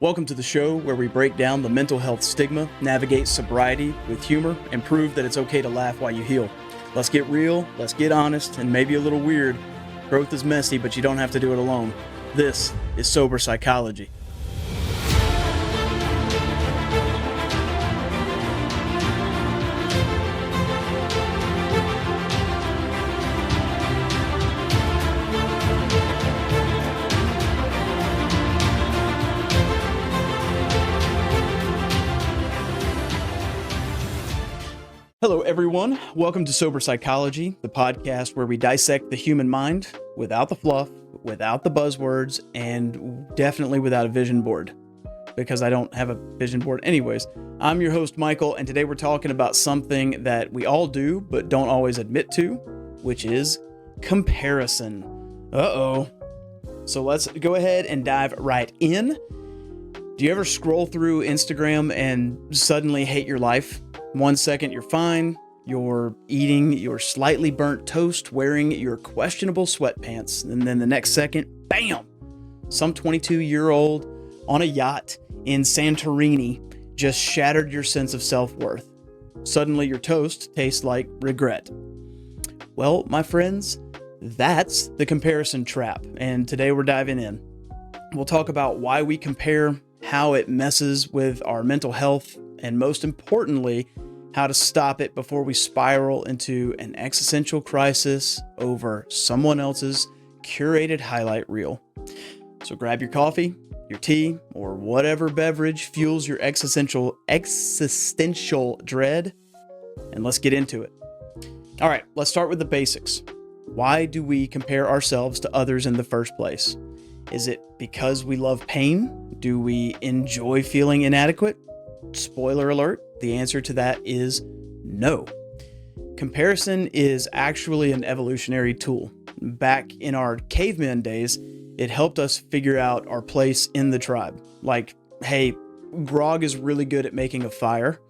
Welcome to the show where we break down the mental health stigma, navigate sobriety with humor, and prove that it's okay to laugh while you heal. Let's get real, let's get honest, and maybe a little weird. Growth is messy, but you don't have to do it alone. This is Sober Psychology. Hello, everyone. Welcome to Sober Psychology, the podcast where we dissect the human mind without the fluff, without the buzzwords, and definitely without a vision board, because I don't have a vision board anyways. I'm your host, Michael, and today we're talking about something that we all do but don't always admit to, which is comparison. Uh-oh. So let's go ahead and dive right in. Do you ever scroll through Instagram and suddenly hate your life? 1 second you're fine, you're eating your slightly burnt toast, wearing your questionable sweatpants, and then the next second, bam! Some 22-year-old on a yacht in Santorini just shattered your sense of self-worth. Suddenly your toast tastes like regret. Well, my friends, that's the comparison trap, and today we're diving in. We'll talk about why we compare, how it messes with our mental health, and most importantly, how to stop it before we spiral into an existential crisis over someone else's curated highlight reel. So grab your coffee, your tea, or whatever beverage fuels your existential dread, and let's get into it. All right, let's start with the basics. Why do we compare ourselves to others in the first place? Is it because we love pain? Do we enjoy feeling inadequate? Spoiler alert, the answer to that is no. Comparison is actually an evolutionary tool. Back in our caveman days, it helped us figure out our place in the tribe. Like, hey, Grog is really good at making a fire.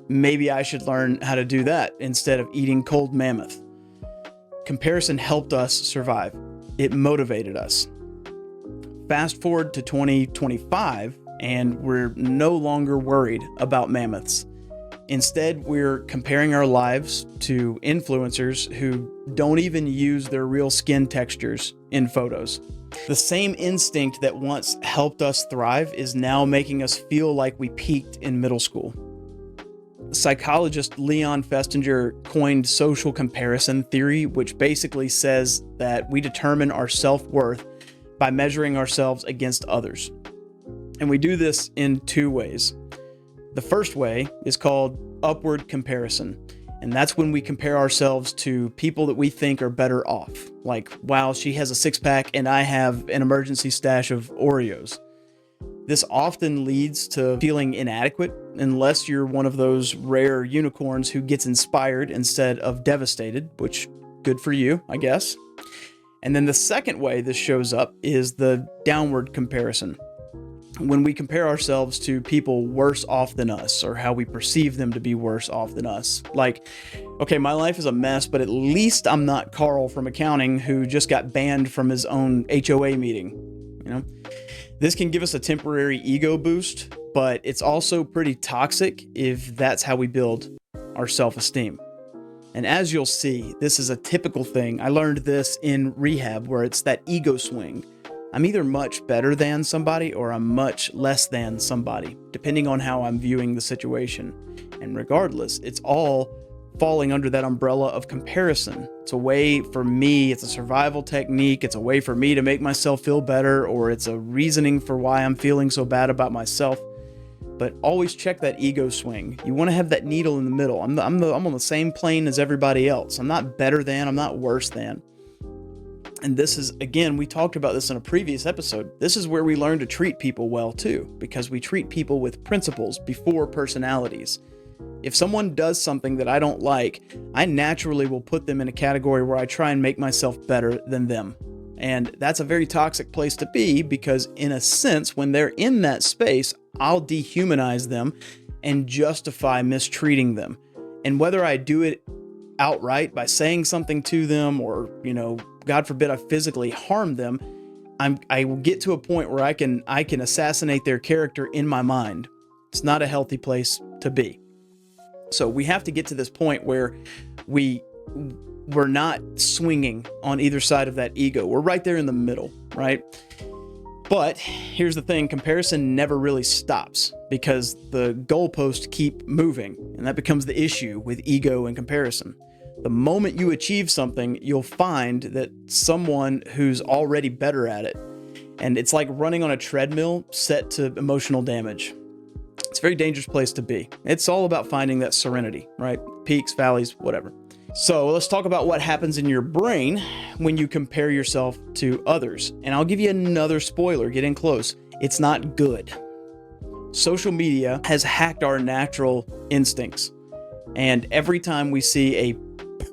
Maybe I should learn how to do that instead of eating cold mammoth. Comparison helped us survive. It motivated us. Fast forward to 2025, and we're no longer worried about mammoths. Instead, we're comparing our lives to influencers who don't even use their real skin textures in photos. The same instinct that once helped us thrive is now making us feel like we peaked in middle school. Psychologist Leon Festinger coined social comparison theory, which basically says that we determine our self-worth by measuring ourselves against others. And we do this in two ways. The first way is called upward comparison, and that's when we compare ourselves to people that we think are better off. Like, wow, she has a six-pack and I have an emergency stash of Oreos. This often leads to feeling inadequate unless you're one of those rare unicorns who gets inspired instead of devastated, which good for you, I guess. And then the second way this shows up is the downward comparison. When we compare ourselves to people worse off than us, or how we perceive them to be worse off than us. Like, okay, my life is a mess, but at least I'm not Carl from accounting who just got banned from his own HOA meeting. You know, this can give us a temporary ego boost, but it's also pretty toxic if that's how we build our self-esteem. And as you'll see, this is a typical thing. I learned this in rehab, where it's that ego swing. I'm either much better than somebody or I'm much less than somebody, depending on how I'm viewing the situation. And regardless, it's all falling under that umbrella of comparison. It's a way for me, it's a survival technique, it's a way for me to make myself feel better, or it's a reasoning for why I'm feeling so bad about myself. But always check that ego swing. You want to have that needle in the middle. I'm on the same plane as everybody else. I'm not better than, I'm not worse than. And this is, again, we talked about this in a previous episode. This is where we learn to treat people well too, because we treat people with principles before personalities. If someone does something that I don't like, I naturally will put them in a category where I try and make myself better than them. And that's a very toxic place to be, because in a sense, when they're in that space, I'll dehumanize them and justify mistreating them. And whether I do it outright by saying something to them, or, God forbid I physically harm them, I will get to a point where I can assassinate their character in my mind. It's not a healthy place to be. So we have to get to this point where we're not swinging on either side of that ego. We're right there in the middle, right? But here's the thing, comparison never really stops because the goalposts keep moving, and that becomes the issue with ego and comparison. The moment you achieve something, you'll find that someone who's already better at it, and it's like running on a treadmill set to emotional damage. It's a very dangerous place to be. It's all about finding that serenity, right? Peaks, valleys, whatever. So let's talk about what happens in your brain when you compare yourself to others. And I'll give you another spoiler, get in close. It's not good. Social media has hacked our natural instincts. And every time we see a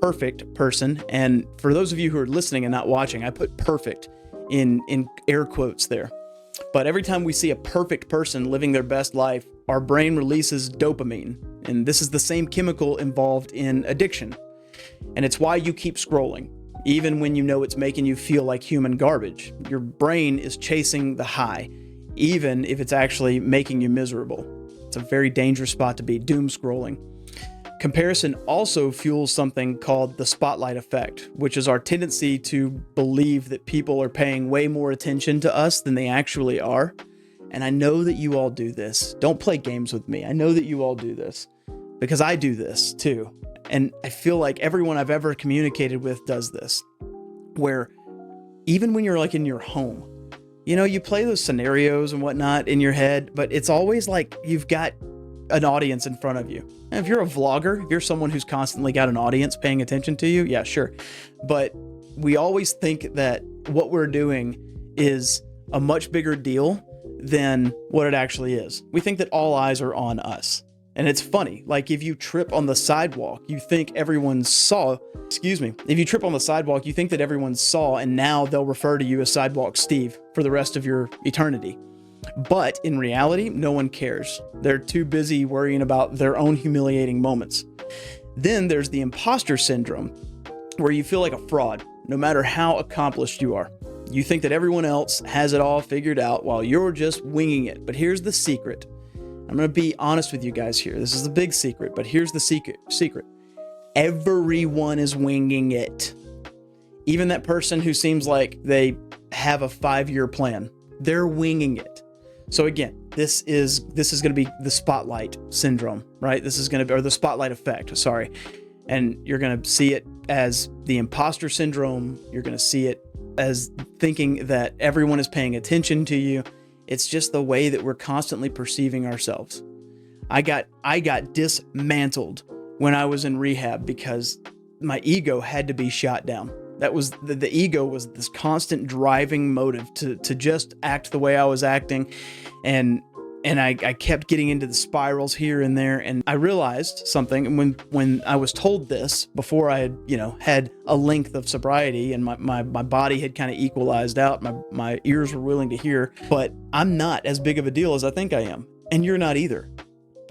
perfect person, and for those of you who are listening and not watching, I put perfect in air quotes there. But every time we see a perfect person living their best life, our brain releases dopamine. And this is the same chemical involved in addiction. And it's why you keep scrolling, even when you know it's making you feel like human garbage. Your brain is chasing the high, even if it's actually making you miserable. It's a very dangerous spot to be, doom scrolling. Comparison also fuels something called the spotlight effect, which is our tendency to believe that people are paying way more attention to us than they actually are. And I know that you all do this. Don't play games with me. I know that you all do this because I do this too. And I feel like everyone I've ever communicated with does this, where even when you're like in your home, you know, you play those scenarios and whatnot in your head, but it's always like you've got an audience in front of you. And if you're a vlogger, if you're someone who's constantly got an audience paying attention to you, yeah, sure. But we always think that what we're doing is a much bigger deal than what it actually is. We think that all eyes are on us. And it's funny, like if you trip on the sidewalk, you think everyone saw, if you trip on the sidewalk, you think that everyone saw, and now they'll refer to you as Sidewalk Steve for the rest of your eternity. But in reality, no one cares. They're too busy worrying about their own humiliating moments. Then there's the imposter syndrome, where you feel like a fraud, no matter how accomplished you are. You think that everyone else has it all figured out while you're just winging it. But here's the secret. I'm going to be honest with you guys here. This is the big secret, but here's the secret. Everyone is winging it. Even that person who seems like they have a 5-year plan, they're winging it. So again, this is going to be the spotlight syndrome, right? This is going to be, or the spotlight effect, sorry. And you're going to see it as the imposter syndrome. You're going to see it as thinking that everyone is paying attention to you. It's just the way that we're constantly perceiving ourselves. I got dismantled when I was in rehab because my ego had to be shot down. That was the ego was this constant driving motive to just act the way I was acting. And I kept getting into the spirals here and there. And I realized something when I was told this before I had a length of sobriety and my body had kind of equalized out. My ears were willing to hear, but I'm not as big of a deal as I think I am. And you're not either.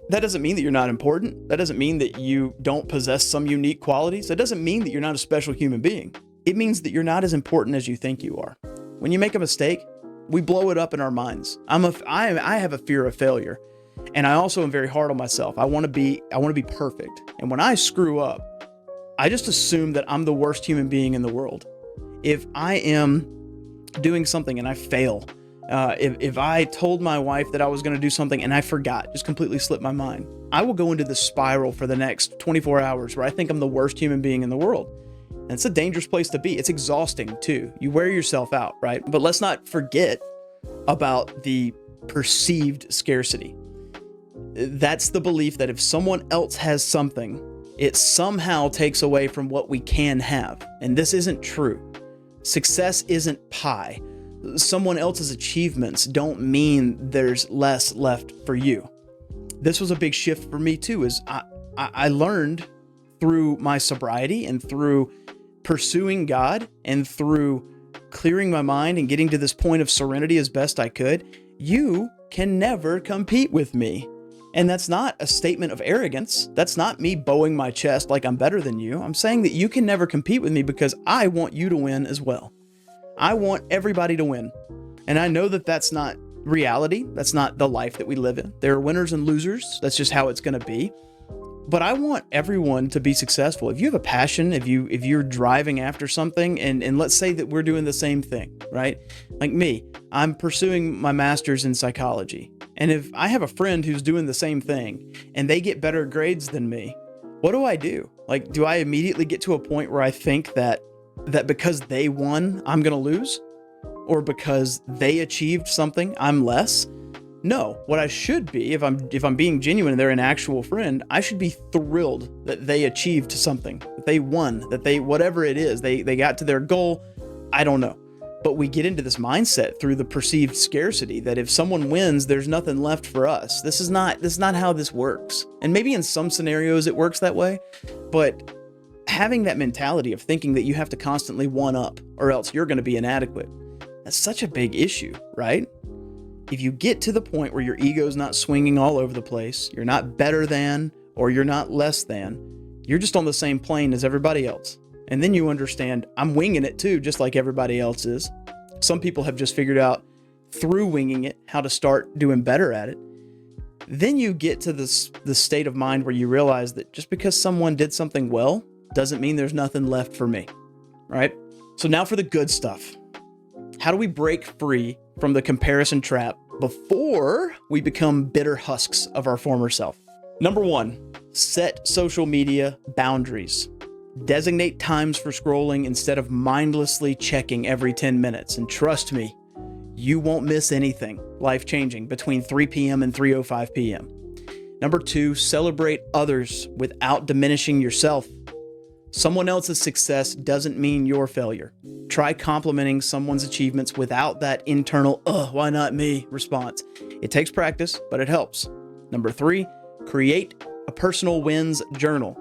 That doesn't mean that you're not important. That doesn't mean that you don't possess some unique qualities. That doesn't mean that you're not a special human being. It means that you're not as important as you think you are. When you make a mistake, we blow it up in our minds. I have a fear of failure, and I also am very hard on myself. I want to be perfect. And when I screw up, I just assume that I'm the worst human being in the world. If I am doing something and I fail, if I told my wife that I was going to do something and I forgot, just completely slipped my mind, I will go into this spiral for the next 24 hours where I think I'm the worst human being in the world. And it's a dangerous place to be. It's exhausting too. You wear yourself out, right? But let's not forget about the perceived scarcity. That's the belief that if someone else has something, it somehow takes away from what we can have. And this isn't true. Success isn't pie. Someone else's achievements don't mean there's less left for you. This was a big shift for me too, is I learned through my sobriety and through pursuing God and through clearing my mind and getting to this point of serenity as best I could. You can never compete with me. And that's not a statement of arrogance. That's not me bowing my chest like I'm better than you. I'm saying that you can never compete with me because I want you to win as well. I want everybody to win. And I know that that's not reality. That's not the life that we live in. There are winners and losers. That's just how it's going to be. But I want everyone to be successful. If you have a passion, if you're driving after something, and let's say that we're doing the same thing, right? Like me, I'm pursuing my master's in psychology. And if I have a friend who's doing the same thing and they get better grades than me, what do? Like, do I immediately get to a point where I think that because they won, I'm going to lose? Or because they achieved something, I'm less? No, what I should be, if I'm being genuine and they're an actual friend, I should be thrilled that they achieved something, that they won, that they, whatever it is, they got to their goal. I don't know. But we get into this mindset through the perceived scarcity that if someone wins, there's nothing left for us. This is not how this works. And maybe in some scenarios it works that way, but having that mentality of thinking that you have to constantly one up or else you're going to be inadequate, that's such a big issue, right? If you get to the point where your ego's not swinging all over the place, you're not better than or you're not less than, you're just on the same plane as everybody else. And then you understand, I'm winging it too, just like everybody else is. Some people have just figured out through winging it how to start doing better at it. Then you get to the state of mind where you realize that just because someone did something well doesn't mean there's nothing left for me, right? So now for the good stuff. How do we break free from the comparison trap before we become bitter husks of our former self? Number 1, set social media boundaries. Designate times for scrolling instead of mindlessly checking every 10 minutes. And trust me, you won't miss anything life-changing between 3 p.m. and 3:05 p.m. Number 2, celebrate others without diminishing yourself. Someone else's success doesn't mean your failure. Try complimenting someone's achievements without that internal, why not me response. It takes practice, but it helps. Number 3, create a personal wins journal.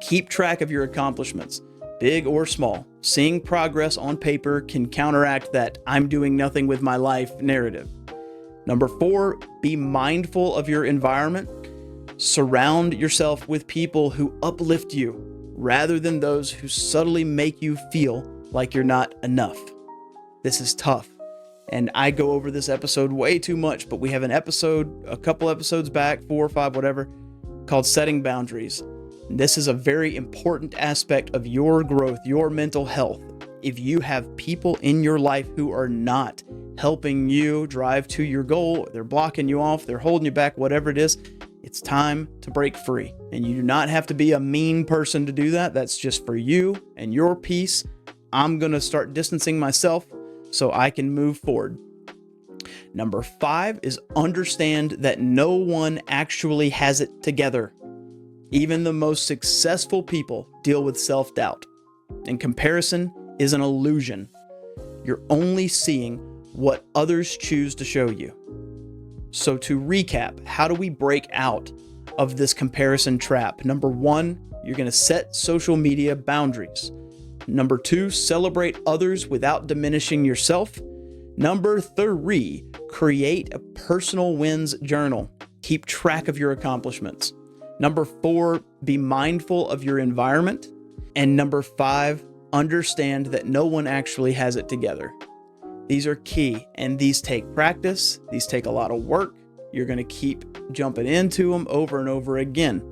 Keep track of your accomplishments, big or small. Seeing progress on paper can counteract that I'm doing nothing with my life narrative. Number 4, be mindful of your environment. Surround yourself with people who uplift you, rather than those who subtly make you feel like you're not enough. This is tough. And I go over this episode way too much, but we have an episode, a couple episodes back, 4 or 5, whatever, called Setting Boundaries. This is a very important aspect of your growth, your mental health. If you have people in your life who are not helping you drive to your goal, they're blocking you off, they're holding you back, whatever it is, it's time to break free. And you do not have to be a mean person to do that. That's just for you and your peace. I'm going to start distancing myself so I can move forward. Number 5 is understand that no one actually has it together. Even the most successful people deal with self-doubt. And comparison is an illusion. You're only seeing what others choose to show you. So to recap, how do we break out of this comparison trap? Number 1, you're going to set social media boundaries. Number 2, celebrate others without diminishing yourself. Number 3, create a personal wins journal. Keep track of your accomplishments. Number 4, be mindful of your environment. And number 5, understand that no one actually has it together. These are key, and these take practice. These take a lot of work. You're going to keep jumping into them over and over again.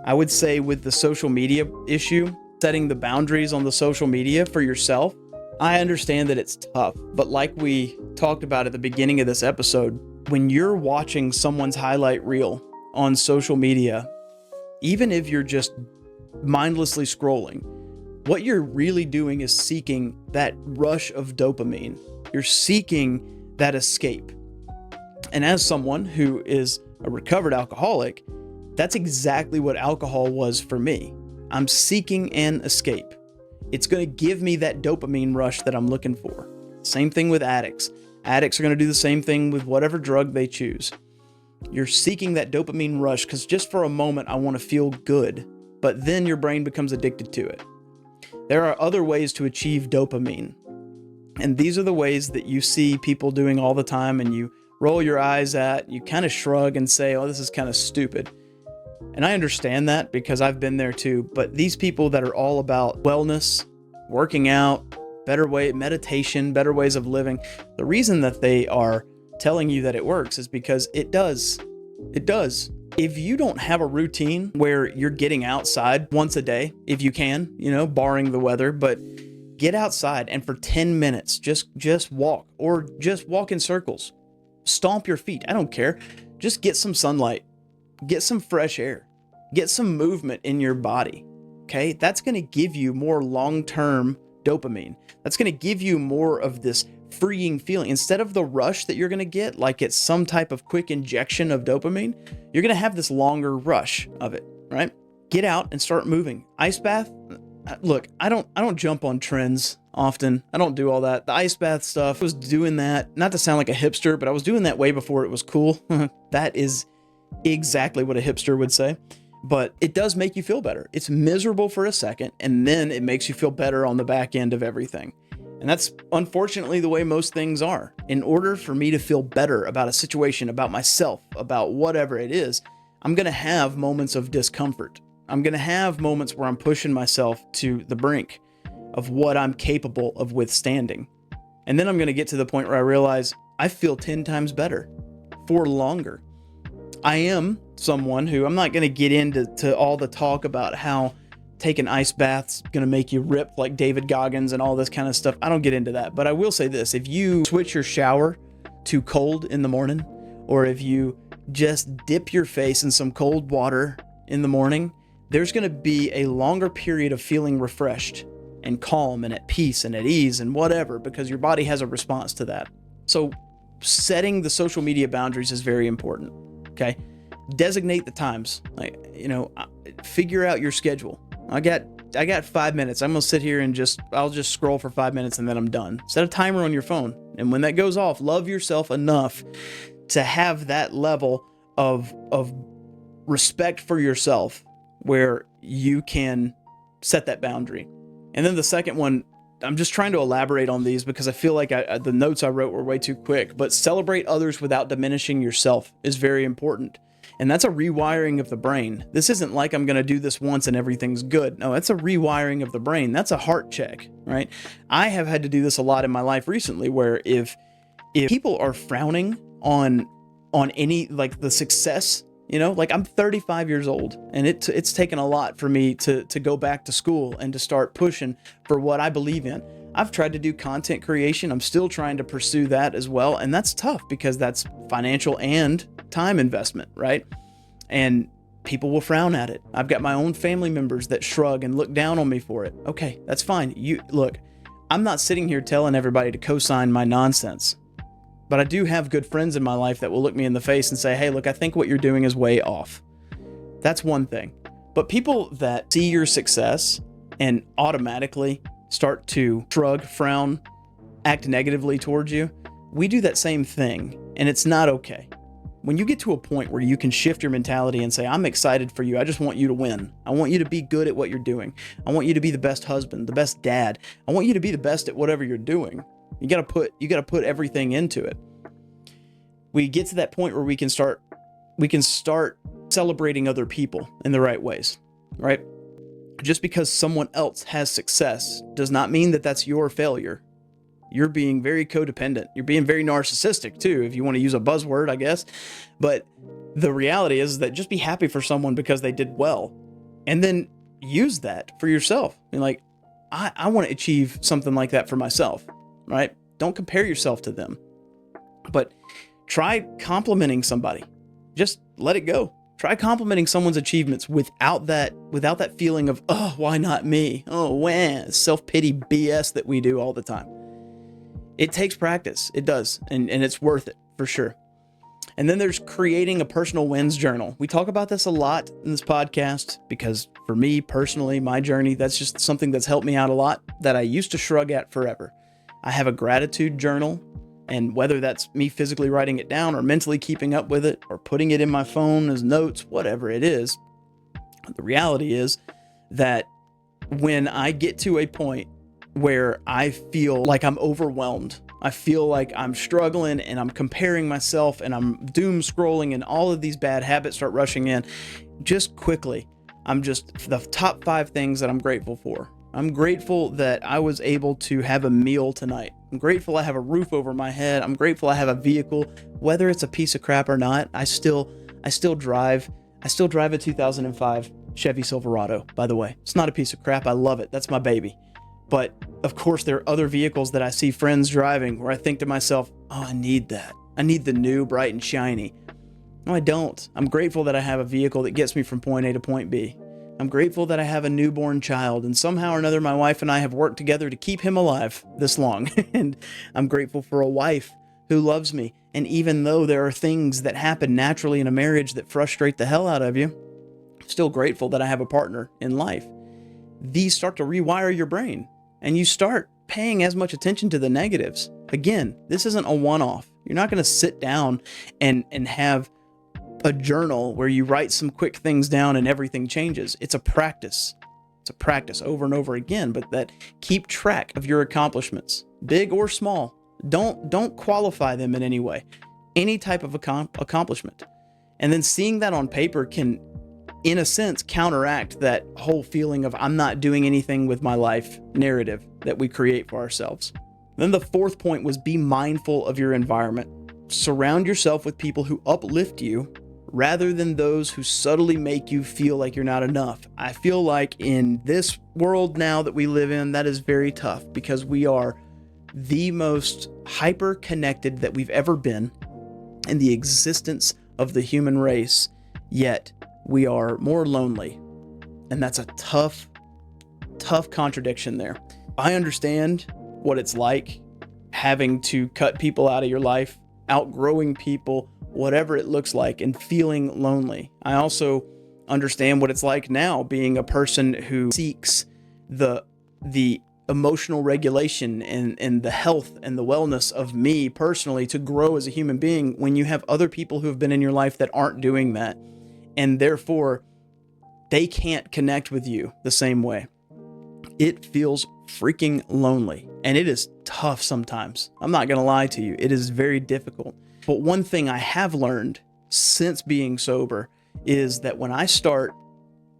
I would say with the social media issue, setting the boundaries on the social media for yourself, I understand that it's tough, but like we talked about at the beginning of this episode, when you're watching someone's highlight reel on social media, even if you're just mindlessly scrolling, what you're really doing is seeking that rush of dopamine. You're seeking that escape. And as someone who is a recovered alcoholic, that's exactly what alcohol was for me. I'm seeking an escape. It's going to give me that dopamine rush that I'm looking for. Same thing with addicts. Addicts are going to do the same thing with whatever drug they choose. You're seeking that dopamine rush because just for a moment, I want to feel good, but then your brain becomes addicted to it. There are other ways to achieve dopamine. And these are the ways that you see people doing all the time and you roll your eyes at, you kind of shrug and say, oh, this is kind of stupid. And I understand that because I've been there too. But these people that are all about wellness, working out, better way, meditation, better ways of living. The reason that they are telling you that it works is because it does. It does. If you don't have a routine where you're getting outside once a day, if you can, barring the weather, but get outside and for 10 minutes, just walk, or just walk in circles, stomp your feet. I don't care. Just get some sunlight, get some fresh air, get some movement in your body. Okay. That's going to give you more long-term dopamine. That's going to give you more of this freeing feeling. Instead of the rush that you're going to get, like it's some type of quick injection of dopamine, you're going to have this longer rush of it, right? Get out and start moving. Ice bath. Look, I don't jump on trends often. I don't do all that. The ice bath stuff, I was doing that, not to sound like a hipster, but I was doing that way before it was cool. That is exactly what a hipster would say. But it does make you feel better. It's miserable for a second, and then it makes you feel better on the back end of everything. And that's unfortunately the way most things are. In order for me to feel better about a situation, about myself, about whatever it is, I'm going to have moments of discomfort. I'm going to have moments where I'm pushing myself to the brink of what I'm capable of withstanding. And then I'm going to get to the point where I realize I feel 10 times better for longer. I am someone who, I'm not going to get into all the talk about how taking ice baths going to make you rip like David Goggins and all this kind of stuff. I don't get into that, but I will say this. If you switch your shower to cold in the morning, or if you just dip your face in some cold water in the morning, there's going to be a longer period of feeling refreshed and calm and at peace and at ease and whatever, because your body has a response to that. So setting the social media boundaries is very important. Okay. Designate the times, figure out your schedule. I got 5 minutes. I'm going to sit here and I'll just scroll for 5 minutes and then I'm done. Set a timer on your phone. And when that goes off, love yourself enough to have that level of respect for yourself where you can set that boundary. And then the second one, I'm just trying to elaborate on these because I feel like the notes I wrote were way too quick, but celebrate others without diminishing yourself is very important. And that's a rewiring of the brain. This isn't like I'm going to do this once and everything's good. No, that's a rewiring of the brain. That's a heart check, right? I have had to do this a lot in my life recently, where if people are frowning on any, like the success, like I'm 35 years old and it's taken a lot for me to go back to school and to start pushing for what I believe in. I've tried to do content creation. I'm still trying to pursue that as well. And that's tough because that's financial and time investment, right? And people will frown at it. I've got my own family members that shrug and look down on me for it. Okay, that's fine. Look, I'm not sitting here telling everybody to co-sign my nonsense, but I do have good friends in my life that will look me in the face and say, hey, look, I think what you're doing is way off. That's one thing. But people that see your success and automatically start to shrug, frown, act negatively towards you, we do that same thing, and it's not okay. When you get to a point where you can shift your mentality and say, I'm excited for you. I just want you to win. I want you to be good at what you're doing. I want you to be the best husband, the best dad. I want you to be the best at whatever you're doing. You got to put everything into it. We get to that point where we can start celebrating other people in the right ways, right? Just because someone else has success does not mean that that's your failure. You're being very codependent. You're being very narcissistic too, if you want to use a buzzword, I guess. But the reality is that just be happy for someone because they did well, and then use that for yourself. And like, I want to achieve something like that for myself, right? Don't compare yourself to them, but try complimenting somebody. Just let it go. Try complimenting someone's achievements without that feeling of, oh, why not me? Oh, wah, self-pity BS that we do all the time. It takes practice. It does. And it's worth it for sure. And then there's creating a personal wins journal. We talk about this a lot in this podcast because for me personally, my journey, that's just something that's helped me out a lot that I used to shrug at forever. I have a gratitude journal, and whether that's me physically writing it down or mentally keeping up with it or putting it in my phone as notes, whatever it is, the reality is that when I get to a point where I feel like I'm overwhelmed, I feel like I'm struggling and I'm comparing myself and I'm doom scrolling and all of these bad habits start rushing in, just quickly, the top 5 things that I'm grateful for. I'm grateful that I was able to have a meal tonight. I'm grateful I have a roof over my head. I'm grateful I have a vehicle, whether it's a piece of crap or not. I still drive. I still drive a 2005 Chevy Silverado, by the way. It's not a piece of crap. I love it. That's my baby. But of course, there are other vehicles that I see friends driving where I think to myself, oh, I need that. I need the new, bright and shiny. No, I don't. I'm grateful that I have a vehicle that gets me from point A to point B. I'm grateful that I have a newborn child, and somehow or another, my wife and I have worked together to keep him alive this long. And I'm grateful for a wife who loves me. And even though there are things that happen naturally in a marriage that frustrate the hell out of you, I'm still grateful that I have a partner in life. These start to rewire your brain, and you start paying as much attention to the negatives. Again, this isn't a one-off. You're not going to sit down and have a journal where you write some quick things down and everything changes. It's a practice. It's a practice over and over again, but that keep track of your accomplishments, big or small. Don't qualify them in any way, any type of accomplishment. And then seeing that on paper can, in a sense, counteract that whole feeling of I'm not doing anything with my life narrative that we create for ourselves. Then the fourth point was be mindful of your environment. Surround yourself with people who uplift you rather than those who subtly make you feel like you're not enough. I feel like in this world now that we live in, that is very tough because we are the most hyper connected that we've ever been in the existence of the human race, yet we are more lonely. And that's a tough contradiction there. I understand what it's like having to cut people out of your life, outgrowing people, whatever it looks like, and feeling lonely. I also understand what it's like now being a person who seeks the emotional regulation and the health and the wellness of me personally to grow as a human being when you have other people who have been in your life that aren't doing that. And therefore, they can't connect with you the same way. It feels freaking lonely, and it is tough sometimes. I'm not going to lie to you. It is very difficult. But one thing I have learned since being sober is that when I start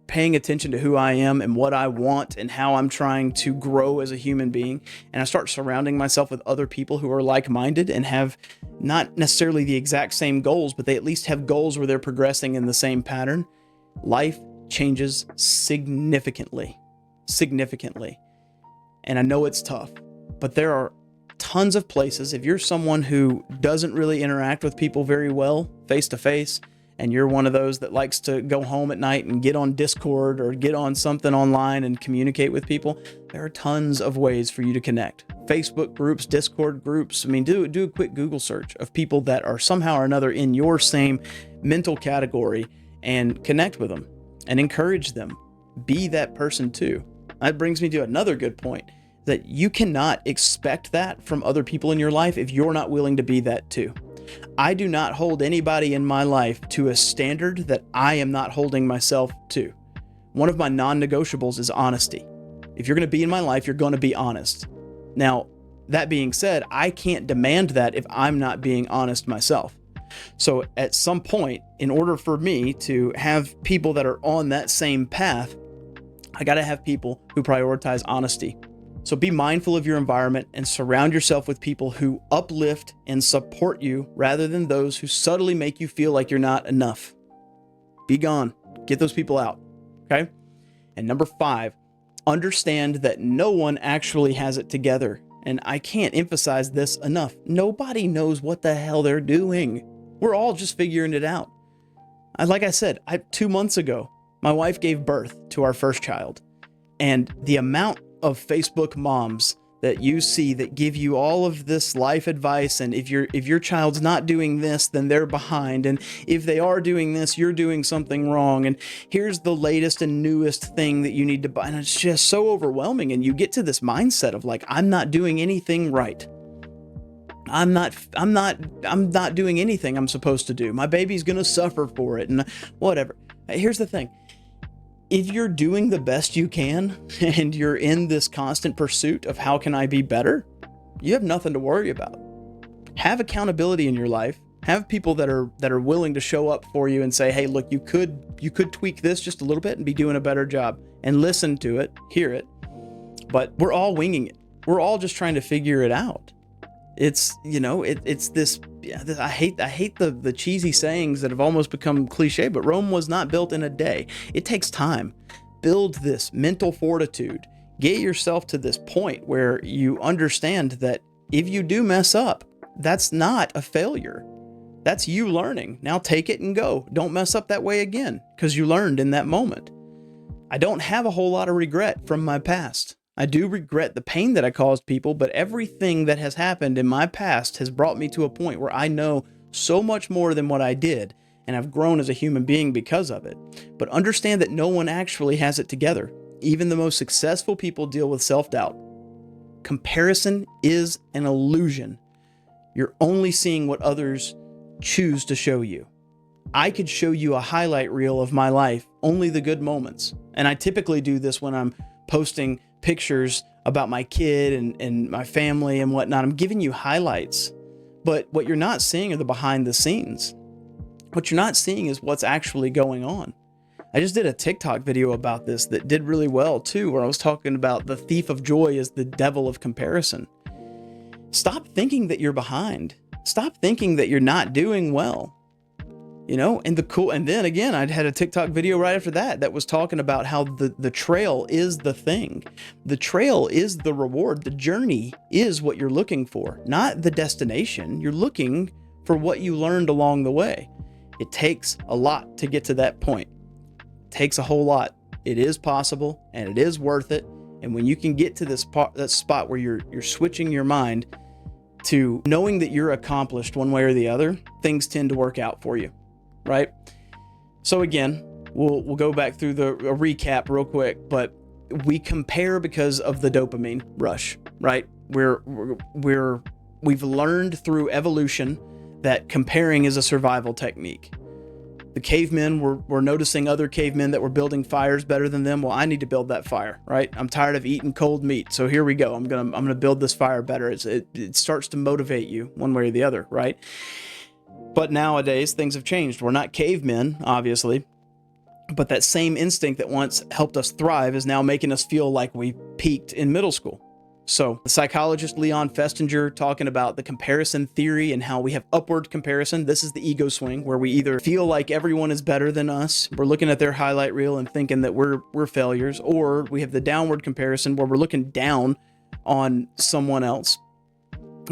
paying attention to who I am and what I want and how I'm trying to grow as a human being, and I start surrounding myself with other people who are like-minded and have not necessarily the exact same goals, but they at least have goals where they're progressing in the same pattern, life changes significantly. And I know it's tough, but there are tons of places. If you're someone who doesn't really interact with people very well face to face, and you're one of those that likes to go home at night and get on Discord or get on something online and communicate with people, there are tons of ways for you to connect. Facebook groups, Discord groups. I mean, do a quick Google search of people that are somehow or another in your same mental category and connect with them and encourage them. Be that person too. That brings me to another good point, that you cannot expect that from other people in your life if you're not willing to be that too. I do not hold anybody in my life to a standard that I am not holding myself to. One of my non-negotiables is honesty. If you're going to be in my life, you're going to be honest. Now, that being said, I can't demand that if I'm not being honest myself. So at some point, in order for me to have people that are on that same path, I got to have people who prioritize honesty. So be mindful of your environment and surround yourself with people who uplift and support you rather than those who subtly make you feel like you're not enough. Be gone. Get those people out. Okay? And number 5, understand that no one actually has it together. And I can't emphasize this enough. Nobody knows what the hell they're doing. We're all just figuring it out. Like I said, 2 months ago, my wife gave birth to our first child. And the amount of Facebook moms that you see that give you all of this life advice, and if your child's not doing this, then they're behind, and if they are doing this, you're doing something wrong, and here's the latest and newest thing that you need to buy, and it's just so overwhelming, and you get to this mindset of like, I'm not doing anything right. I'm not doing anything I'm supposed to do. My baby's gonna suffer for it, and whatever. Here's the thing. If you're doing the best you can and you're in this constant pursuit of how can I be better, you have nothing to worry about. Have accountability in your life. Have people that are willing to show up for you and say, hey, look, you could tweak this just a little bit and be doing a better job, and listen to it, hear it, but we're all winging it. We're all just trying to figure it out. It's, it's this, I hate the cheesy sayings that have almost become cliche, but Rome was not built in a day. It takes time. Build this mental fortitude. Get yourself to this point where you understand that if you do mess up, that's not a failure. That's you learning. Now take it and go. Don't mess up that way again, because you learned in that moment. I don't have a whole lot of regret from my past. I do regret the pain that I caused people, but everything that has happened in my past has brought me to a point where I know so much more than what I did, and I've grown as a human being because of it. But understand that no one actually has it together. Even the most successful people deal with self-doubt. Comparison is an illusion. You're only seeing what others choose to show you. I could show you a highlight reel of my life, only the good moments. And I typically do this when I'm posting pictures about my kid and my family and whatnot. I'm giving you highlights, but what you're not seeing are the behind the scenes. What you're not seeing is what's actually going on. I just did a TikTok video about this that did really well too, where I was talking about the thief of joy is the devil of comparison. Stop thinking that you're behind. Stop thinking that you're not doing well. And then again, I had a TikTok video right after that was talking about how the trail is the thing. The trail is the reward. The journey is what you're looking for, not the destination. You're looking for what you learned along the way. It takes a lot to get to that point. It takes a whole lot. It is possible and it is worth it. And when you can get to that spot where you're switching your mind to knowing that you're accomplished one way or the other, things tend to work out for you. Right? So again, we'll go back through a recap real quick, but we compare because of the dopamine rush, right? We've learned through evolution that comparing is a survival technique. The cavemen were noticing other cavemen that were building fires better than them. Well, I need to build that fire, right? I'm tired of eating cold meat. So here we go. I'm gonna build this fire better. It starts to motivate you one way or the other, right? But nowadays, things have changed. We're not cavemen, obviously, but that same instinct that once helped us thrive is now making us feel like we peaked in middle school. So the psychologist Leon Festinger talking about the comparison theory and how we have upward comparison. This is the ego swing, where we either feel like everyone is better than us, we're looking at their highlight reel and thinking that we're failures, or we have the downward comparison where we're looking down on someone else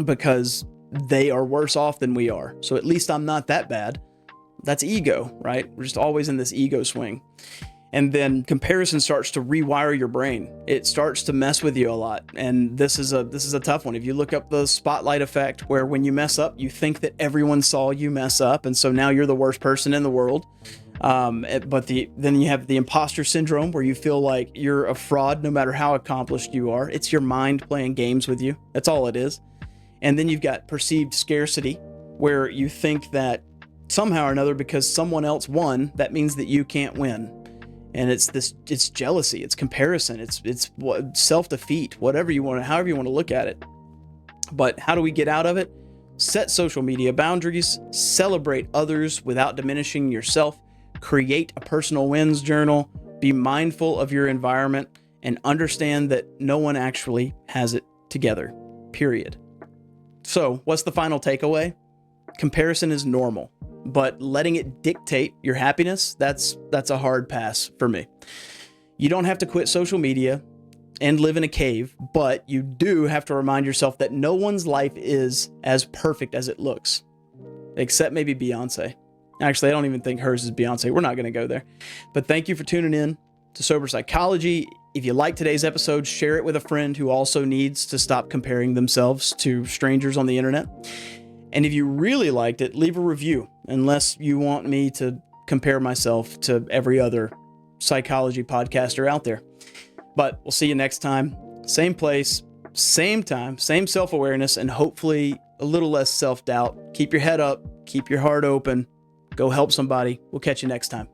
because they are worse off than we are. So at least I'm not that bad. That's ego, right? We're just always in this ego swing. And then comparison starts to rewire your brain. It starts to mess with you a lot. And this is a tough one. If you look up the spotlight effect, where when you mess up, you think that everyone saw you mess up. And so now you're the worst person in the world. But then you have the imposter syndrome, where you feel like you're a fraud no matter how accomplished you are. It's your mind playing games with you. That's all it is. And then you've got perceived scarcity, where you think that somehow or another, because someone else won, that means that you can't win. And it's jealousy, it's comparison, it's self-defeat, however you want to look at it. But how do we get out of it? Set social media boundaries, celebrate others without diminishing yourself, create a personal wins journal, be mindful of your environment, and understand that no one actually has it together, period. So what's the final takeaway? Comparison is normal, but letting it dictate your happiness, that's a hard pass for me. You don't have to quit social media and live in a cave, but you do have to remind yourself that no one's life is as perfect as it looks, except maybe Beyonce. Actually, I don't even think hers is Beyonce. We're not going to go there. But thank you for tuning in to Sober Psychology. If you like today's episode, share it with a friend who also needs to stop comparing themselves to strangers on the internet. And if you really liked it, leave a review, unless you want me to compare myself to every other psychology podcaster out there. But we'll see you next time. Same place, same time, same self-awareness, and hopefully a little less self-doubt. Keep your head up, keep your heart open, go help somebody. We'll catch you next time.